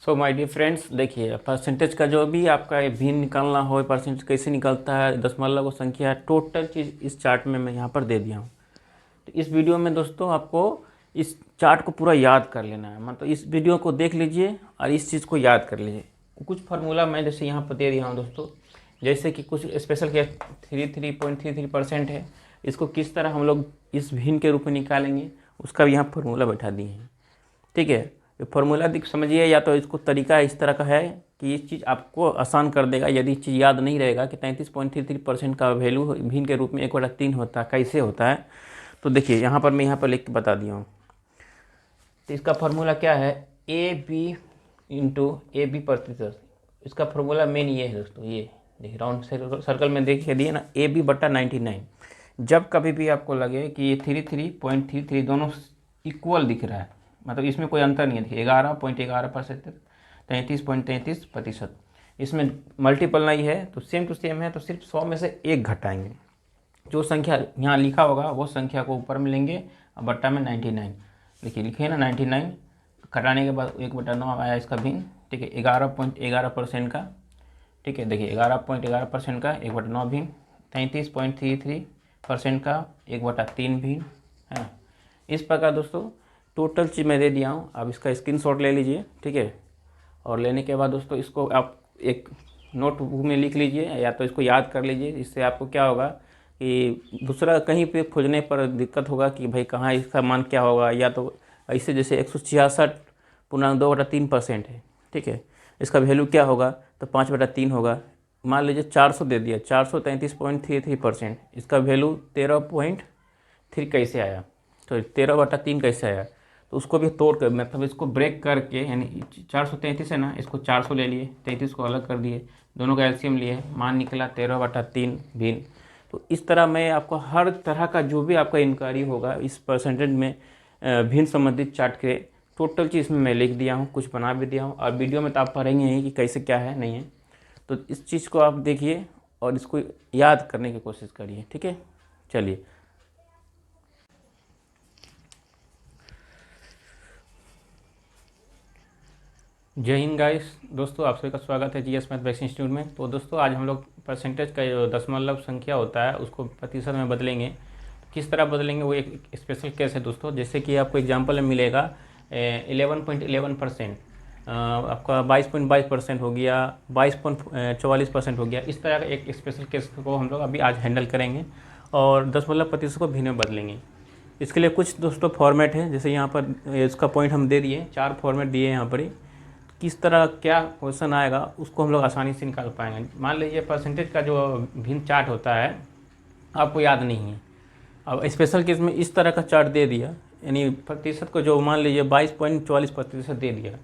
So my dear friends, देखिए percentage का जो भी आपका भिन्न निकालना हो, परसेंटेज कैसे निकलता है, दशमलव को संख्या, टोटल चीज़ इस चार्ट में मैं यहाँ पर दे दिया हूँ। तो इस वीडियो में दोस्तों आपको इस चार्ट को पूरा याद कर लेना है। मतलब इस वीडियो को देख लीजिए और इस चीज़ को याद कर लीजिए। कुछ फार्मूला मैं जैसे यहाँ पर दे दिया हूँ दोस्तों, जैसे कि कुछ स्पेशल केस 33.33% है, इसको किस तरह हम लोग इस भिन्न के रूप में निकालेंगे उसका भी यहाँ फार्मूला बैठा दिए हैं। ठीक है, ये फार्मूला दिख समझिए, या तो इसको तरीका इस तरह का है कि ये चीज़ आपको आसान कर देगा। यदि चीज़ याद नहीं रहेगा कि 33.33% का वैल्यू भिन्न के रूप में 1/3 होता है, कैसे होता है, तो देखिए यहाँ पर मैं यहाँ पर लिख के बता दिया हूँ। तो इसका फार्मूला क्या है, A B into A B प्रतिशत। इसका फार्मूला मेन ये है दोस्तों, ये देखिए राउंड सर्कल में देखिए दिए ना, ए बी बट्टा 99। जब कभी भी आपको लगे कि ये 33.33 दोनों इक्वल दिख रहा है, मतलब इसमें कोई अंतर नहीं है, देखिए 11.11%, 33.33%, इसमें मल्टीपल नहीं है तो सेम टू सेम है, तो सिर्फ 100 में से एक घटाएंगे। जो संख्या यहाँ लिखा होगा वो संख्या को ऊपर में लेंगे और बट्टा में 99 देखिए लिखे ना 99, घटाने के बाद 1/9 आया इसका भिन्न। ठीक है, 11.11% का, ठीक है देखिए 11.11% का 1/9 भिन्न, 33.33% का 1/3 भिन्न है ना। इस प्रकार दोस्तों टोटल चीज़ मैं दे दिया हूँ। आप इसका स्क्रीनशॉट ले लीजिए, ठीक है, और लेने के बाद दोस्तों इसको आप एक नोटबुक में लिख लीजिए या तो इसको याद कर लीजिए। इससे आपको क्या होगा कि दूसरा कहीं पे खोजने पर दिक्कत होगा कि भाई कहाँ इसका मान क्या होगा, या तो ऐसे जैसे 166.2/3% है, ठीक है, इसका वैल्यू क्या होगा तो 5/3 होगा। मान लीजिए 400 दे दिया, 433.33%, इसका वैल्यू 13.3 कैसे आया, तो 13/3 कैसे आया, तो उसको भी तोड़ कर मतलब इसको ब्रेक करके, यानी 433 है ना, इसको 400 ले लिए, 33 को अलग कर दिए, दोनों का एलसीएम लिए, मान निकला 13/3 भिन्न। तो इस तरह मैं आपको हर तरह का जो भी आपका इंक्वायरी होगा इस परसेंटेज में भिन्न संबंधित चार्ट के टोटल चीज़ में मैं लिख दिया हूँ, कुछ बना भी दिया हूँ, और वीडियो में तो आप पढ़ेंगे ही कि कैसे क्या है नहीं है। तो इस चीज़ को आप देखिए और इसको याद करने की कोशिश करिए, ठीक है। चलिए, जय हिंद गाइस। दोस्तों आप सभी का स्वागत है जीएस मैथ बेसिक इंस्टीट्यूट में। तो दोस्तों आज हम लोग परसेंटेज का जो दशमलव संख्या होता है उसको प्रतिशत में बदलेंगे। किस तरह बदलेंगे वो एक स्पेशल केस है दोस्तों। जैसे कि आपको एग्जांपल में मिलेगा 11.11%, आपका 22.22% हो गया, 22.44% हो गया। इस तरह का एक स्पेशल केस को हम लोग अभी आज हैंडल करेंगे और दशमलव प्रतिशत को भिन्न में बदलेंगे। इसके लिए कुछ दोस्तों फॉर्मेट है, जैसे यहाँ पर इसका पॉइंट हम दे दिए, 4 फॉर्मेट दिए यहाँ पर ही। किस तरह क्या क्वेश्चन आएगा उसको हम लोग आसानी से निकाल पाएंगे। मान लीजिए परसेंटेज का जो भिन्न चार्ट होता है आपको याद नहीं है, अब स्पेशल केस में इस तरह का चार्ट दे दिया, यानी प्रतिशत को जो मान लीजिए 22.44% दे दिया।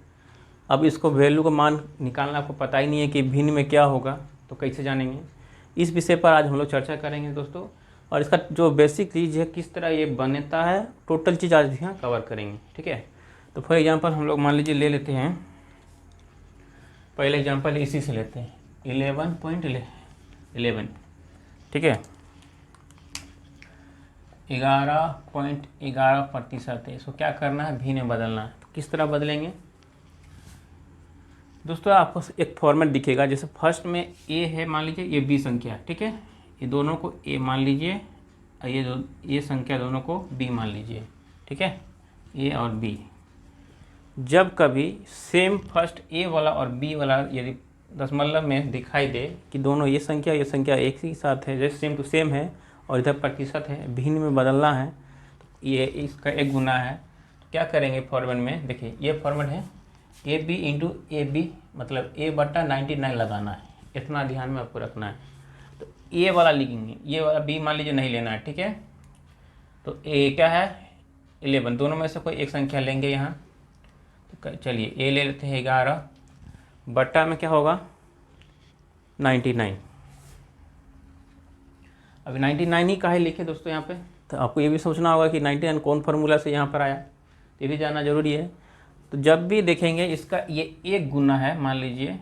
अब इसको वैल्यू का मान निकालना आपको पता ही नहीं है कि भिन्न में क्या होगा, तो कैसे जानेंगे। इस विषय पर आज हम लोग चर्चा करेंगे दोस्तों, और इसका जो बेसिक चीज़ है किस तरह ये बनता है, टोटल चीज़ आज यहाँ कवर करेंगे, ठीक है। तो फॉर एग्जाम्पल हम लोग मान लीजिए ले लेते हैं, पहले एग्जांपल इसी से लेते हैं 11.11, ठीक है, 11.11% है। इसको क्या करना है, भिन्न में बदलना है। तो किस तरह बदलेंगे दोस्तों, आपको एक फॉर्मेट दिखेगा। जैसे फर्स्ट में ए है, मान लीजिए ये बी संख्या, ठीक है, ये दोनों को ए मान लीजिए, ये संख्या दोनों को बी मान लीजिए, ठीक है, ए और बी। जब कभी सेम फर्स्ट ए वाला और बी वाला यदि दशमलव में दिखाई दे कि दोनों ये संख्या एक ही साथ है, जैसे सेम टू सेम है और इधर प्रतिशत है, भिन्न में बदलना है, तो ये इसका एक गुना है। तो क्या करेंगे फॉर्मेट में, देखिए ये फॉर्मेट है A B into A B, मतलब A/99 लगाना है, इतना ध्यान में आपको रखना है। तो ए वाला लिखेंगे, ये वाला बी मान लीजिए नहीं लेना है, ठीक है। तो ए क्या है 11, दोनों में से कोई एक संख्या लेंगे यहाँ। चलिए ए ले लेते हैं 11, बट्टा में क्या होगा 99। अभी 99 ही काहे लिखे दोस्तों यहाँ पे, तो आपको ये भी सोचना होगा कि 99 कौन फार्मूला से यहाँ पर आया, ये भी जानना जरूरी है। तो जब भी देखेंगे इसका ये एक गुना है, मान लीजिए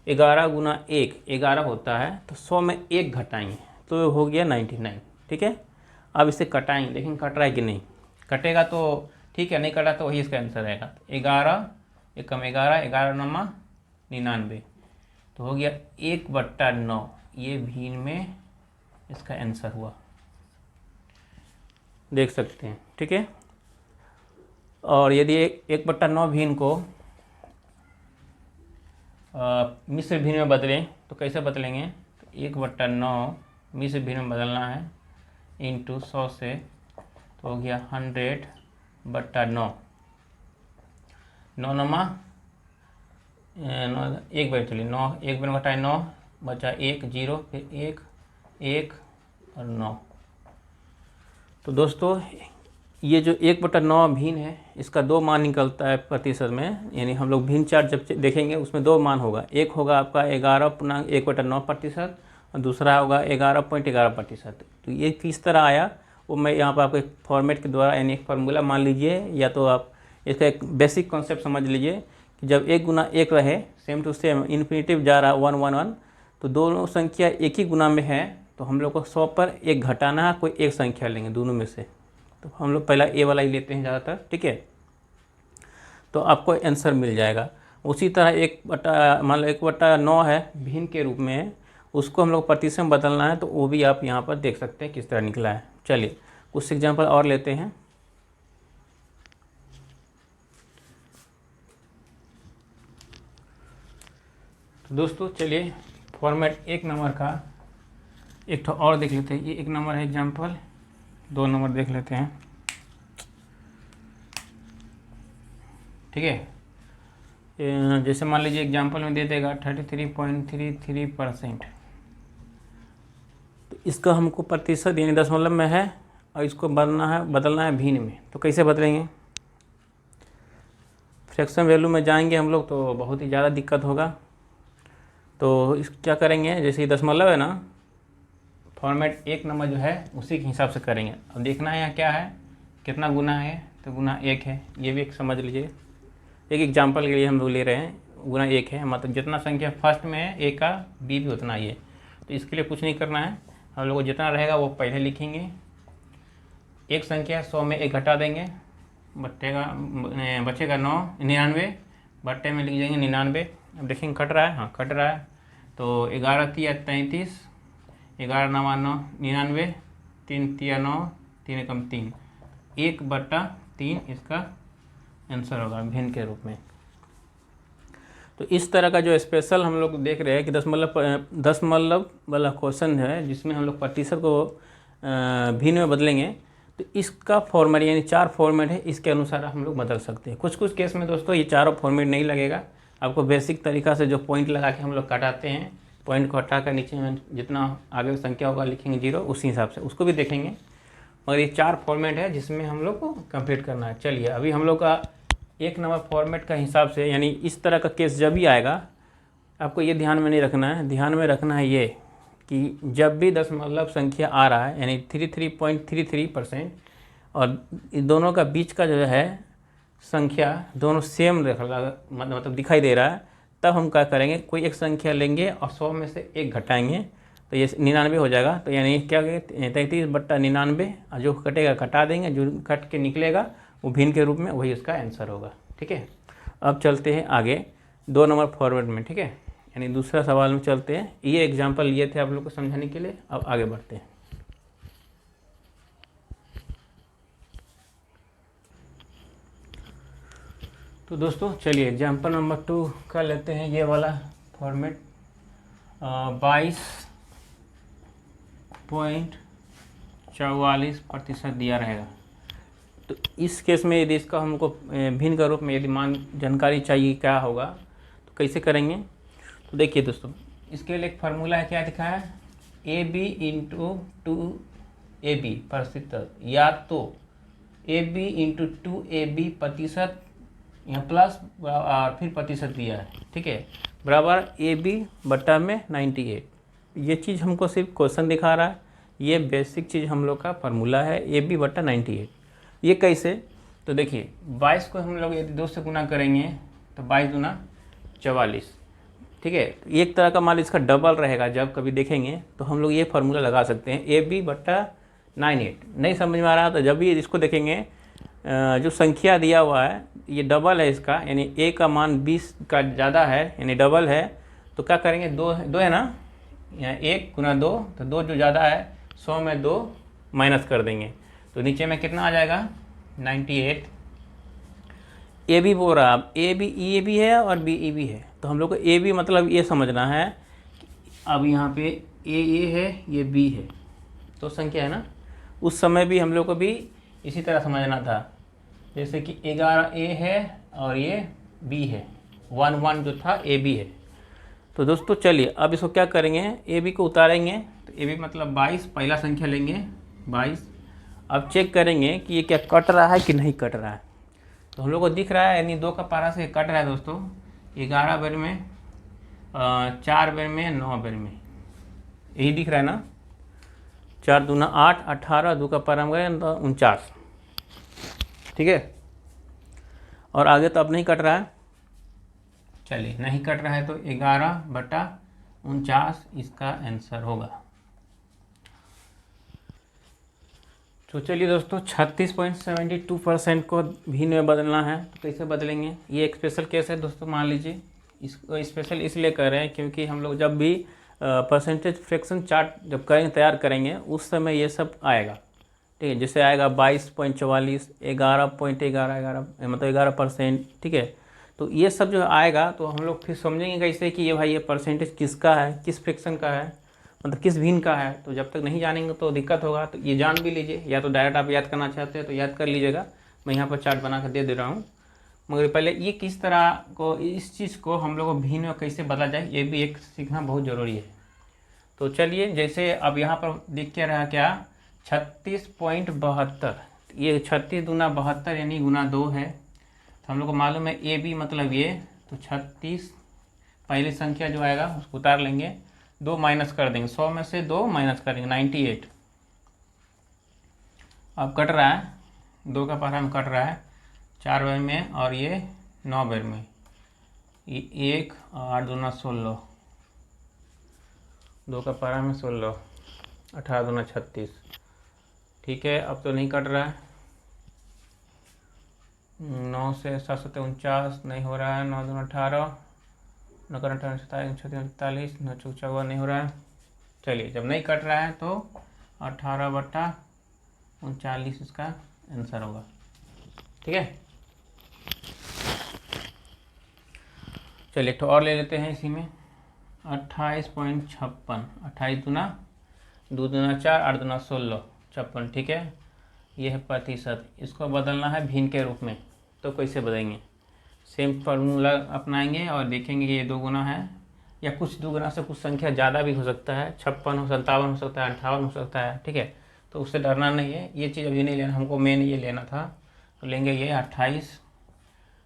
11 गुना 1 11 होता है, तो 100 में एक घटाएंगे तो हो गया 99, ठीक है। अब इसे कटाएंगे, लेकिन कट रहा है कि नहीं, कटेगा तो ठीक है, नहीं कटा तो वही इसका आंसर रहेगा। 11 एक कम 11, 11 नमा 99, तो हो गया 1/9। ये भिन्न में इसका आंसर हुआ, देख सकते हैं, ठीक है। और यदि 1/9 भिन्न को मिश्र भिन्न में बदलें तो कैसे बदलेंगे? तो 1/9 मिश्र भिन्न में बदलना है इंटू 100 से, तो हो गया 100/9। 9 नमा 1 बार, चलिए 9 1 बार घटाए 9, बचा 1 0, फिर 1 1 और 9। तो दोस्तों ये जो 1/9 भिन्न है, इसका 2 मान निकलता है प्रतिशत में, यानी हम लोग भिन्न चार्ट जब देखेंगे उसमें 2 मान होगा। एक होगा आपका 11.1/9% और दूसरा होगा 11.11%। तो ये किस तरह आया वो मैं यहाँ पर आपको एक फॉर्मेट के द्वारा, यानी एक फार्मूला मान लीजिए, या तो आप इसका एक बेसिक कॉन्सेप्ट समझ लीजिए कि जब 1 गुना 1 रहे, सेम टू सेम इन्फिनेटिव जा रहा 1 1 1, तो दोनों संख्या एक ही गुना में है, तो हम लोग को 100 पर 1 घटाना है, कोई एक संख्या लेंगे दोनों में से। तो हम लोग पहला ए वाला ही लेते हैं ज़्यादातर, ठीक है। तो आपको आंसर मिल जाएगा। उसी तरह मान लो 1/9 है भिन्न के रूप में, उसको हम लोग प्रतिशत में बदलना है, तो वो भी आप यहाँ पर देख सकते हैं किस तरह निकला है। चलिए कुछ एग्जाम्पल और लेते हैं। तो दोस्तों चलिए फॉर्मेट 1 नंबर का एक और देख लेते हैं। ये 1 नंबर है एग्जाम्पल, 2 नंबर देख लेते हैं, ठीक है। जैसे मान लीजिए एग्जाम्पल में दे देगा 33.33%, तो इसका हमको प्रतिशत यानी दशमलव में है, और इसको बदलना है भिन्न में। तो कैसे बदलेंगे? फ्रैक्शन वैल्यू में जाएंगे हम लोग तो बहुत ही ज़्यादा दिक्कत होगा। तो इस क्या करेंगे, जैसे ये दशमलव है ना, फॉर्मेट 1 नंबर जो है उसी के हिसाब से करेंगे। अब देखना है यहाँ क्या है, कितना गुना है, तो गुना 1 है। ये भी एक समझ लीजिए, एक एग्जाम्पल के लिए हम लोग ले रहे हैं, गुना 1 है, मतलब जितना संख्या फर्स्ट में है ए का बी भी उतना ही है। तो इसके लिए कुछ नहीं करना है, हम लोग को जितना रहेगा वो पहले लिखेंगे। एक संख्या 100 में 1 घटा देंगे, बचेगा 99, बट्टे में लिख देंगे 99। अब देखेंगे कट रहा है, हाँ कट रहा है। तो 11 तिया 33, 11 नवा 9 99, 3 तिया 9, 3 एकम 3, 1/3 इसका आंसर होगा भिन्न के रूप में। तो इस तरह का जो स्पेशल हम लोग देख रहे हैं कि दशमलव वाला क्वेश्चन है, जिसमें हम लोग प्रतिशत को भिन्न में बदलेंगे, तो इसका फॉर्मेट यानी 4 फॉर्मेट है, इसके अनुसार हम लोग बदल सकते हैं। कुछ कुछ केस में दोस्तों ये चारों फॉर्मेट नहीं लगेगा, आपको बेसिक तरीका से जो पॉइंट लगा के हम लोग काटाते हैं, पॉइंट को हटा कर नीचे में जितना आगे संख्या होगा लिखेंगे 0, उसी हिसाब से उसको भी देखेंगे। मगर ये 4 फॉर्मेट है जिसमें हम लोग को कंप्लीट करना है। चलिए अभी हम लोग का 1 नंबर फॉर्मेट का हिसाब से, यानी इस तरह का केस जब भी आएगा, आपको ये ध्यान में नहीं रखना है, ध्यान में रखना है ये कि जब भी दशमलव संख्या आ रहा है, यानी 33.33%, और इन दोनों का बीच का जो है संख्या दोनों सेम मतलब दिखाई दे रहा है, तब हम क्या करेंगे, कोई एक संख्या लेंगे और 100 में से 1 घटाएंगे, तो ये 99 हो जाएगा। तो यानी क्या करेंगे, 33/99, और जो कटेगा कटा देंगे, जो कट के निकलेगा वो भिन्न के रूप में, वही उसका आंसर होगा, ठीक है। अब चलते हैं आगे 2 नंबर फॉर्मेट में, ठीक है, यानी दूसरा सवाल में चलते हैं। ये एग्जाम्पल लिए थे आप लोग को समझाने के लिए, अब आगे बढ़ते हैं। तो दोस्तों चलिए एग्जाम्पल नंबर 2 का लेते हैं, ये वाला फॉर्मेट 22.44% दिया रहेगा। तो इस केस में यदि इसका हमको भिन्न का रूप में यदि मान जानकारी चाहिए क्या होगा, तो कैसे करेंगे? तो देखिए दोस्तों, इसके लिए एक फार्मूला है, क्या दिखा है, AB × 2AB प्रतिशत, या तो AB × 2AB प्रतिशत, यहाँ प्लस और फिर प्रतिशत दिया है, ठीक है, बराबर AB/98। ये चीज़ हमको सिर्फ क्वेश्चन दिखा रहा है, ये बेसिक चीज़ हम लोग का फार्मूला है AB/98। ये कैसे? तो देखिए 22 को हम लोग यदि 2 से गुना करेंगे तो 22 दूना 44, ठीक है। एक तरह का मान इसका डबल रहेगा, जब कभी देखेंगे तो हम लोग ये फार्मूला लगा सकते हैं AB/98। नहीं समझ में आ रहा तो जब भी इसको देखेंगे जो संख्या दिया हुआ है ये डबल है इसका, यानी a का मान 20 का ज़्यादा है यानी डबल है, तो क्या करेंगे, दो है ना, यहाँ 1 गुना 2, तो 2 जो ज़्यादा है 100 में 2 माइनस कर देंगे, तो नीचे में कितना आ जाएगा 98। ए बी बोल रहा है, अब ए बी है और बी ई भी है, तो हम लोग को ए बी मतलब ये समझना है कि अब यहाँ पे ए है ये बी है, तो संख्या है ना, उस समय भी हम लोग को भी इसी तरह समझना था, जैसे कि 11 ए है और ये बी है, 1 1 जो था ए बी है। तो दोस्तों चलिए अब इसको क्या करेंगे, ए बी को उतारेंगे, तो ए बी मतलब 22, पहला संख्या लेंगे 22। अब चेक करेंगे कि ये क्या कट रहा है कि नहीं कट रहा है, तो हम लोग को दिख रहा है यानी 2 का पारा से कट रहा है दोस्तों, 11 बेर में 4 बेर में 9 बेर में, यही दिख रहा है ना, 4 दूना 8, 18, 2 का पारा में तो 49, ठीक है। और आगे तो अब नहीं कट रहा है, चलिए नहीं कट रहा है तो 11/49 इसका आंसर होगा। तो चलिए दोस्तों 36.72% को भिन्न में बदलना है, तो कैसे बदलेंगे, ये एक स्पेशल केस है दोस्तों, मान लीजिए इसको स्पेशल इसलिए कर रहे हैं क्योंकि हम लोग जब भी परसेंटेज फ्रैक्शन चार्ट जब करेंगे तैयार करेंगे उस समय ये सब आएगा, ठीक है, जैसे आएगा 22.44, 11.11 मतलब 11%, ठीक है, तो ये सब जो आएगा तो हम लोग फिर समझेंगे कैसे कि ये भाई ये परसेंटेज किसका है, किस फ्रैक्शन का है, मतलब किस भिन्न का है, तो जब तक नहीं जानेंगे तो दिक्कत होगा। तो ये जान भी लीजिए, या तो डायरेक्ट आप याद करना चाहते हैं तो याद कर लीजिएगा, मैं यहाँ पर चार्ट बना कर दे दे रहा हूँ, मगर पहले ये किस तरह को इस चीज़ को हम लोग को भिन्न में कैसे बदला जाए ये भी एक सीखना बहुत ज़रूरी है। तो चलिए जैसे अब यहाँ पर दिख क्या रहा, क्या 36.72, ये 36 दूना 72 यानी गुना 2 है, तो हम लोग को मालूम है ए बी मतलब ये, तो 36 पहली संख्या जो आएगा उसको उतार लेंगे, 2 माइनस कर देंगे, 100 में से 2 माइनस करेंगे 98। अब कट रहा है, 2 का पारा में कट रहा है 4 बेर में और ये 9 बेर में, ये 1 8 दूना 16, 2 का पारा में 16, 18 दूना 36, ठीक है। अब तो नहीं कट रहा है, 9 से 7 7 49 नहीं हो रहा है, 9 दूना 18, 9 का 18 27 46, 9 चौक 54 नहीं हो रहा है। चलिए जब नहीं कट रहा है तो 18/39 इसका आंसर होगा, ठीक है। चलिए एक तो और ले लेते हैं इसी में, 28.56, 28 दूना 2 दूना 4, 8 दूना 16, 56, ठीक है, ये है प्रतिशत, इसको बदलना है भिन्न के रूप में, तो कैसे बदलेंगे, सेम फार्मूला अपनाएंगे और देखेंगे कि ये 2 गुना है, या कुछ 2 गुना से कुछ संख्या ज़्यादा भी हो सकता है, 56 हो, 57 हो सकता है, 58 हो सकता है, ठीक है, तो उससे डरना नहीं है, ये चीज़ अभी नहीं लेना, हमको मेन ये लेना था, तो लेंगे ये 28,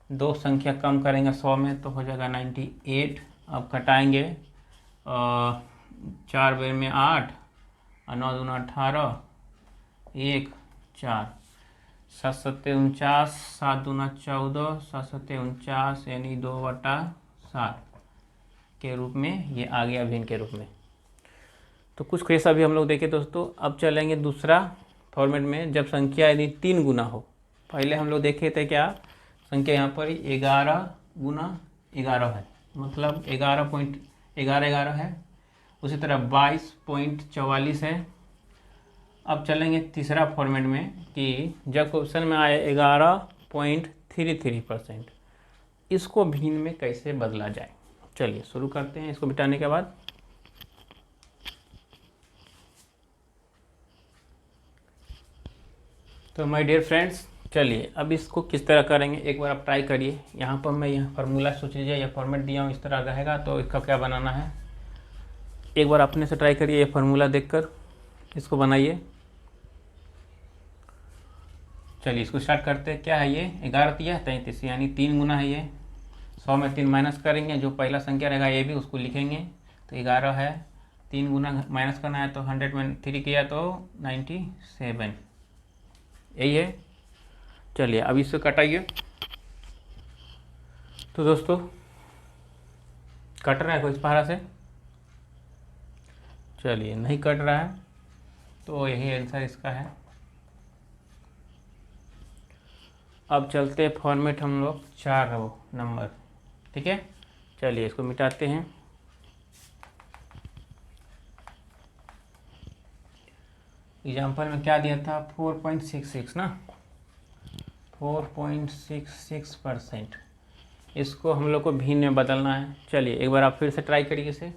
2 संख्या कम करेंगे 100 में तो हो जाएगा 98। अब घटाएंगे 4 बेर में 8 और 9 दूना 18, 1 4, 7 7 49, 7 दूना 14, 7 7 49 यानी 2/7 के रूप में ये आ गया भिन्न के रूप में। तो कुछ कैसा भी हम लोग देखें दोस्तों। अब चलेंगे दूसरा फॉर्मेट में, जब संख्या यदि 3 गुना हो, पहले हम लोग देखे थे क्या, संख्या यहाँ पर 11 गुना 11 है, मतलब 11.11 है, उसी तरह 22.44 है। अब चलेंगे तीसरा फॉर्मेट में कि जब क्वेश्चन में आए 11.33%, इसको भिन्न में कैसे बदला जाए। चलिए शुरू करते हैं इसको मिटाने के बाद। तो माय डियर फ्रेंड्स, चलिए अब इसको किस तरह करेंगे एक बार आप ट्राई करिए। यहाँ पर मैं यह फार्मूला सोच लीजिए, यह फॉर्मेट दिया हूँ, इस तरह रहेगा, तो इसका क्या बनाना है एक बार अपने से ट्राई करिए, ये फार्मूला देखकर इसको बनाइए। चलिए इसको स्टार्ट करते हैं। क्या है ये, 11 तिया 33 यानी 3 गुना है ये, 100 में 3 माइनस करेंगे, जो पहला संख्या रहेगा ये भी उसको लिखेंगे, तो 11 है, 3 गुना माइनस करना है तो 100 में 3 किया तो 97, यही है। चलिए अब इससे कटाइए। तो दोस्तों कट रहा है कोई इस पारा से, चलिए नहीं कट रहा है तो यही आंसर इसका है। अब चलते हैं फॉर्मेट हम लोग 4 नंबर, ठीक है। चलिए इसको मिटाते हैं। एग्जाम्पल में क्या दिया था, 4.66 ना, 4.66%। इसको हम लोग को भिन्न में बदलना है। चलिए एक बार आप फिर से ट्राई करिए इसे।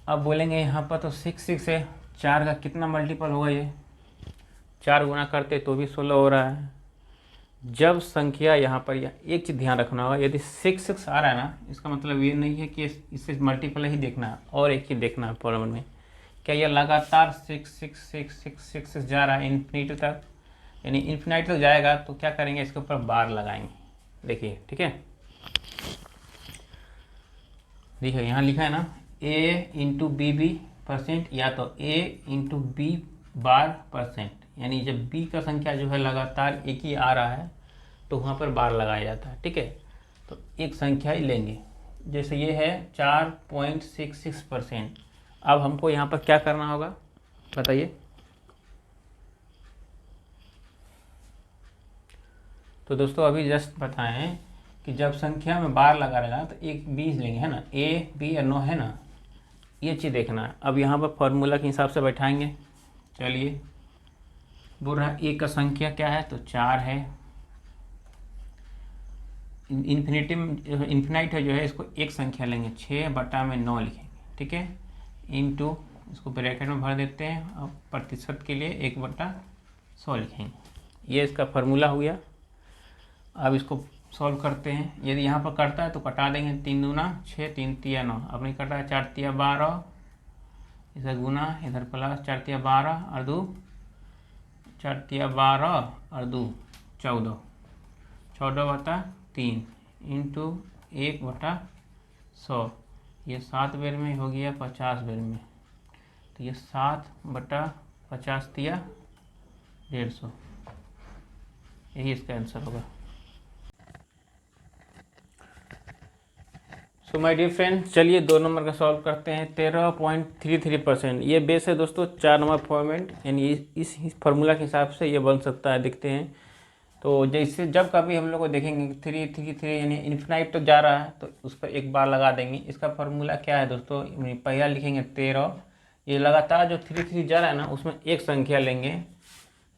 अब बोलेंगे यहाँ पर तो 66 है, 4 का कितना मल्टीपल होगा, ये 4 गुना करते तो भी 16 हो रहा है। जब संख्या यहाँ पर एक चीज़ ध्यान रखना होगा, यदि 66 आ रहा है ना, इसका मतलब ये नहीं है कि इससे मल्टीपल ही देखना है, और एक चीज़ देखना है प्रॉब्लम में, क्या यह लगातार 6 जा रहा है इन्फिनिटी तक, यानी इन्फिनिटी तक जाएगा तो क्या करेंगे, इसके ऊपर बार लगाएंगे। देखिए ठीक है, देखिए यहाँ लिखा है ना a इंटू बी परसेंट, या तो a इंटू बी बार परसेंट, यानी जब b का संख्या जो है लगातार एक ही आ रहा है तो वहाँ पर बार लगाया जाता है, ठीक है। तो एक संख्या ही लेंगे, जैसे ये है 4.66%। अब हमको यहाँ पर क्या करना होगा बताइए। तो दोस्तों अभी जस्ट बताएं कि जब संख्या में बार लगा रहेगा तो एक 20 लेंगे, है ना, a b या नो, है ना, ये चीज़ देखना है। अब यहाँ पर फॉर्मूला के हिसाब से बैठाएंगे। चलिए बोल रहा है a का संख्या क्या है, तो 4 है। इन्फिनाइट है जो है, इसको एक संख्या लेंगे, 6/9 लिखेंगे, ठीक है, इंटू इसको ब्रैकेट में भर देते हैं, अब प्रतिशत के लिए 1/100 लिखेंगे। ये इसका फार्मूला हो गया। अब इसको सॉल्व करते हैं। यदि यहाँ पर कटता है तो कटा देंगे, 3 दूना 6, 3 तिया 9, अब नहीं कटा है, 4 तिया 12, इधर गुना, इधर प्लस, 4 तिया 12 और 2, 4 तिया 12 और 2 14, 14/3 इंटू 1/100, ये 7 बेर में हो गया 50 बेर में, तो ये 7/50 तिया 150, यही इसका आंसर होगा। तो माय डियर फ्रेंड, चलिए 2 नंबर का सॉल्व करते हैं। 13.33%, ये बेस है दोस्तों 4 नंबर फॉर्मेट, यानी इस फार्मूला के हिसाब से ये बन सकता है, देखते हैं। तो जैसे जब कभी हम लोग को देखेंगे 3 यानी इन्फिनाइट तो जा रहा है तो उस पर एक बार लगा देंगे। इसका फार्मूला क्या है दोस्तों, पहला लिखेंगे 13, ये लगातार जो 3 जा रहा है ना उसमें एक संख्या लेंगे,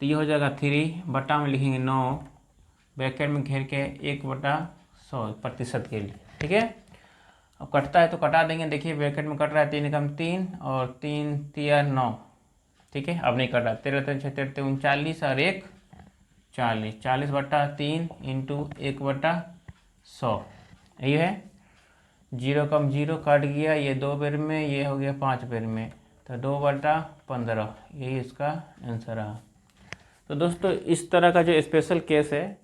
तो ये हो जाएगा 3 बटा में लिखेंगे 9, ब्रैकेट में घेर के 1/100 प्रतिशत के लिए, ठीक है। अब कटता है तो कटा देंगे, देखिए ब्रैकेट में कट रहा है, 3 कम 3 और 3 तिया 9, ठीक है। अब नहीं कट रहा, 13 3 6 13 39 और 1 40, 40/3 इंटू 1/100, यही है। 0 कम 0 कट गया, ये 2 बेर में, ये हो गया 5 बेर में, तो 2/15, यही इसका आंसर रहा। तो दोस्तों इस तरह का जो स्पेशल केस है,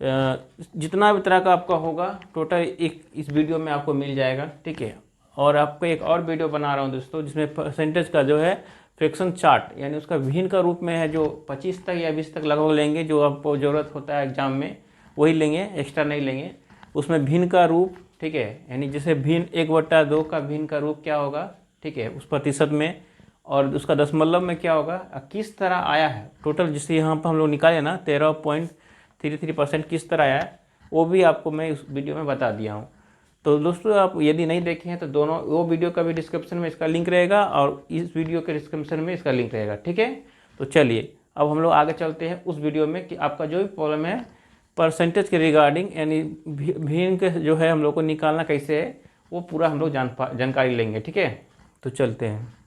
जितना भी तरह का आपका होगा टोटल एक इस वीडियो में आपको मिल जाएगा, ठीक है। और आपको एक और वीडियो बना रहा हूँ दोस्तों, जिसमें परसेंटेज का जो है फ्रैक्शन चार्ट, यानी उसका भिन्न का रूप में है, जो 25 तक या 20 तक लगभग लेंगे, जो आपको ज़रूरत होता है एग्जाम में वही लेंगे, एक्स्ट्रा नहीं लेंगे। उसमें भिन्न का रूप, ठीक है, यानी जैसे भिन्न 1/2 का भिन्न का रूप क्या होगा, ठीक है, उस प्रतिशत में, और उसका दशमलव में क्या होगा, किस तरह आया है टोटल, जिससे यहाँ पर हम लोग निकाले ना 13.33% किस तरह आया है, वो भी आपको मैं इस वीडियो में बता दिया हूँ। तो दोस्तों आप यदि नहीं देखे हैं तो दोनों, वो वीडियो का भी डिस्क्रिप्शन में इसका लिंक रहेगा और इस वीडियो के डिस्क्रिप्शन में इसका लिंक रहेगा, ठीक है। तो चलिए अब हम लोग आगे चलते हैं उस वीडियो में कि आपका जो भी प्रॉब्लम है परसेंटेज के रिगार्डिंग, यानी भिन्न के जो है हम लोग को निकालना कैसे है, वो पूरा हम लोग जानकारी लेंगे, ठीक है। तो चलते हैं।